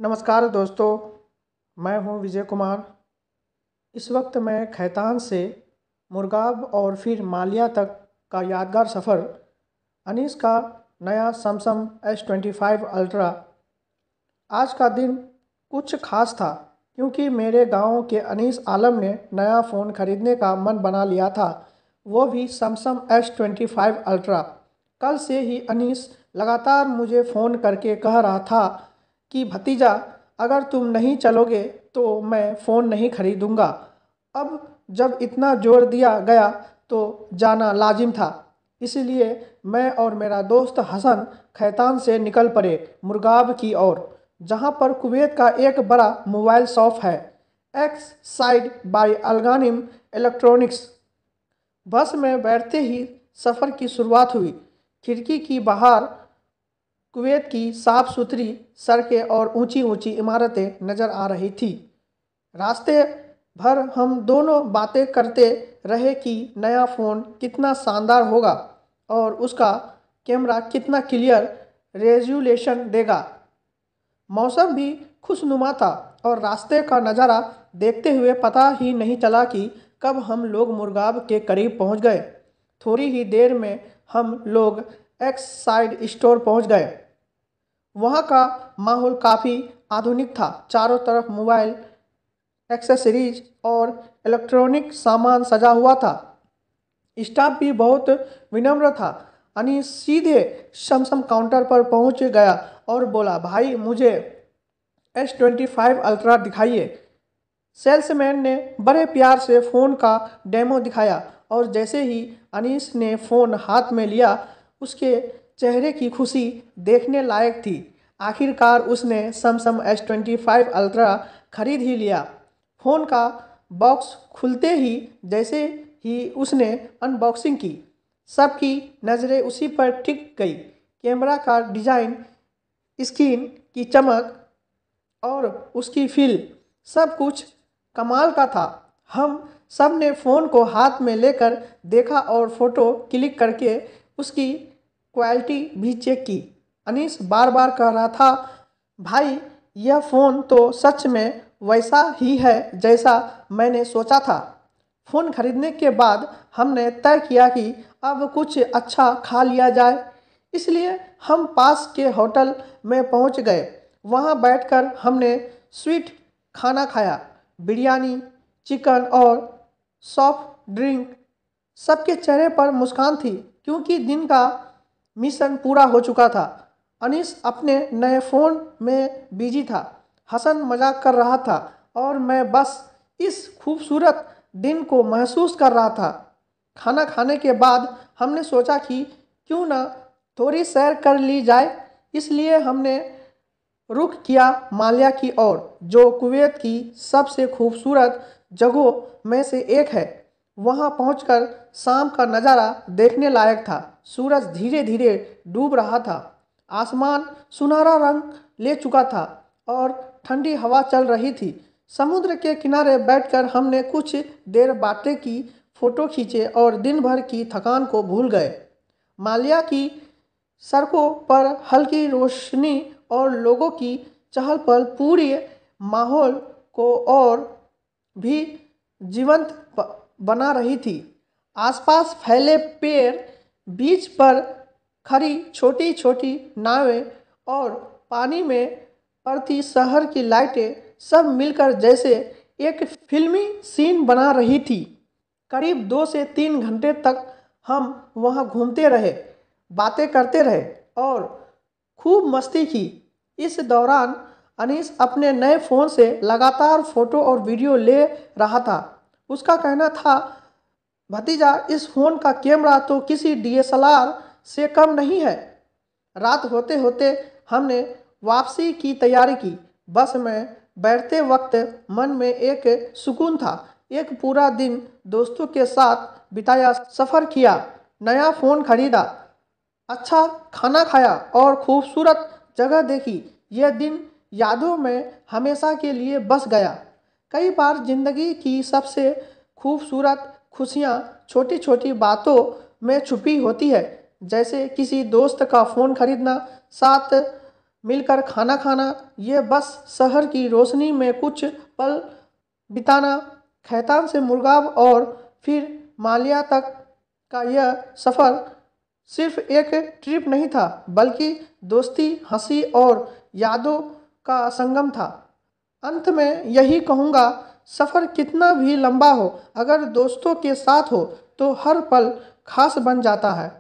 नमस्कार दोस्तों, मैं हूं विजय कुमार। इस वक्त मैं खैतान से मुरगाब और फिर मालिया तक का यादगार सफ़र अनीस का नया सैमसंग S25 अल्ट्रा। आज का दिन कुछ खास था क्योंकि मेरे गांव के अनीस आलम ने नया फ़ोन खरीदने का मन बना लिया था, वो भी सैमसंग S25 अल्ट्रा। कल से ही अनीस लगातार मुझे फ़ोन करके कह रहा था कि भतीजा, अगर तुम नहीं चलोगे तो मैं फ़ोन नहीं खरीदूंगा। अब जब इतना जोर दिया गया तो जाना लाजिम था। इसलिए मैं और मेरा दोस्त हसन खैतान से निकल पड़े मुरगाब की ओर, जहां पर कुवैत का एक बड़ा मोबाइल शॉप है, एक्स साइड बाय अलगानिम इलेक्ट्रॉनिक्स। बस में बैठते ही सफ़र की शुरुआत हुई। खिड़की की बाहर कुवैत की साफ़ सुथरी सड़कें और ऊंची ऊंची इमारतें नज़र आ रही थी। रास्ते भर हम दोनों बातें करते रहे कि नया फ़ोन कितना शानदार होगा और उसका कैमरा कितना क्लियर रेजोल्यूशन देगा। मौसम भी खुशनुमा था और रास्ते का नज़ारा देखते हुए पता ही नहीं चला कि कब हम लोग मुरगाब के करीब पहुंच गए। थोड़ी ही देर में हम लोग एक्स साइड स्टोर पहुंच गए। वहां का माहौल काफ़ी आधुनिक था। चारों तरफ मोबाइल एक्सेसरीज और इलेक्ट्रॉनिक सामान सजा हुआ था। स्टाफ भी बहुत विनम्र था। अनीस सीधे सैमसंग काउंटर पर पहुंच गया और बोला, भाई मुझे S25 अल्ट्रा दिखाइए। सेल्समैन ने बड़े प्यार से फ़ोन का डेमो दिखाया और जैसे ही अनीस ने फ़ोन हाथ में लिया, उसके चेहरे की खुशी देखने लायक थी। आखिरकार उसने सैमसंग S25 अल्ट्रा खरीद ही लिया। फ़ोन का बॉक्स खुलते ही जैसे ही उसने अनबॉक्सिंग की, सबकी नज़रें उसी पर टिक गई। कैमरा का डिज़ाइन, स्क्रीन की चमक और उसकी फील, सब कुछ कमाल का था। हम सब ने फ़ोन को हाथ में लेकर देखा और फ़ोटो क्लिक करके उसकी क्वालिटी भी चेक की। अनीस बार बार कह रहा था, भाई यह फ़ोन तो सच में वैसा ही है जैसा मैंने सोचा था। फ़ोन खरीदने के बाद हमने तय किया कि अब कुछ अच्छा खा लिया जाए, इसलिए हम पास के होटल में पहुंच गए। वहां बैठकर हमने स्वीट खाना खाया, बिरयानी, चिकन और सॉफ्ट ड्रिंक। सबके चेहरे पर मुस्कान थी क्योंकि दिन का मिशन पूरा हो चुका था। अनीस अपने नए फ़ोन में बिजी था, हसन मजाक कर रहा था और मैं बस इस खूबसूरत दिन को महसूस कर रहा था। खाना खाने के बाद हमने सोचा कि क्यों ना थोड़ी सैर कर ली जाए, इसलिए हमने रुख किया मालिया की ओर, जो कुवैत की सबसे खूबसूरत जगहों में से एक है। वहां पहुंचकर शाम का नज़ारा देखने लायक था। सूरज धीरे धीरे डूब रहा था, आसमान सुनहरा रंग ले चुका था और ठंडी हवा चल रही थी। समुद्र के किनारे बैठकर हमने कुछ देर बातें की, फ़ोटो खींचे और दिन भर की थकान को भूल गए। मालिया की सड़कों पर हल्की रोशनी और लोगों की चहल पहल पूरी माहौल को और भी जीवंत बना रही थी। आसपास फैले पेड़, बीच पर खड़ी छोटी छोटी नावें और पानी में पड़ती शहर की लाइटें, सब मिलकर जैसे एक फिल्मी सीन बना रही थी। करीब 2 से 3 घंटे तक हम वहाँ घूमते रहे, बातें करते रहे और खूब मस्ती की। इस दौरान अनीस अपने नए फ़ोन से लगातार फ़ोटो और वीडियो ले रहा था। उसका कहना था, भतीजा इस फ़ोन का कैमरा तो किसी DSLR से कम नहीं है। रात होते होते हमने वापसी की तैयारी की। बस में बैठते वक्त मन में एक सुकून था। एक पूरा दिन दोस्तों के साथ बिताया, सफ़र किया, नया फ़ोन खरीदा, अच्छा खाना खाया और खूबसूरत जगह देखी। यह दिन यादों में हमेशा के लिए बस गया। कई बार जिंदगी की सबसे खूबसूरत खुशियाँ छोटी छोटी बातों में छुपी होती है, जैसे किसी दोस्त का फ़ोन खरीदना, साथ मिलकर खाना खाना, ये बस शहर की रोशनी में कुछ पल बिताना। खैतान से मुर्गाव और फिर मालिया तक का यह सफ़र सिर्फ एक ट्रिप नहीं था, बल्कि दोस्ती, हंसी और यादों का संगम था। अंत में यही कहूँगा, सफ़र कितना भी लंबा हो, अगर दोस्तों के साथ हो तो हर पल खास बन जाता है।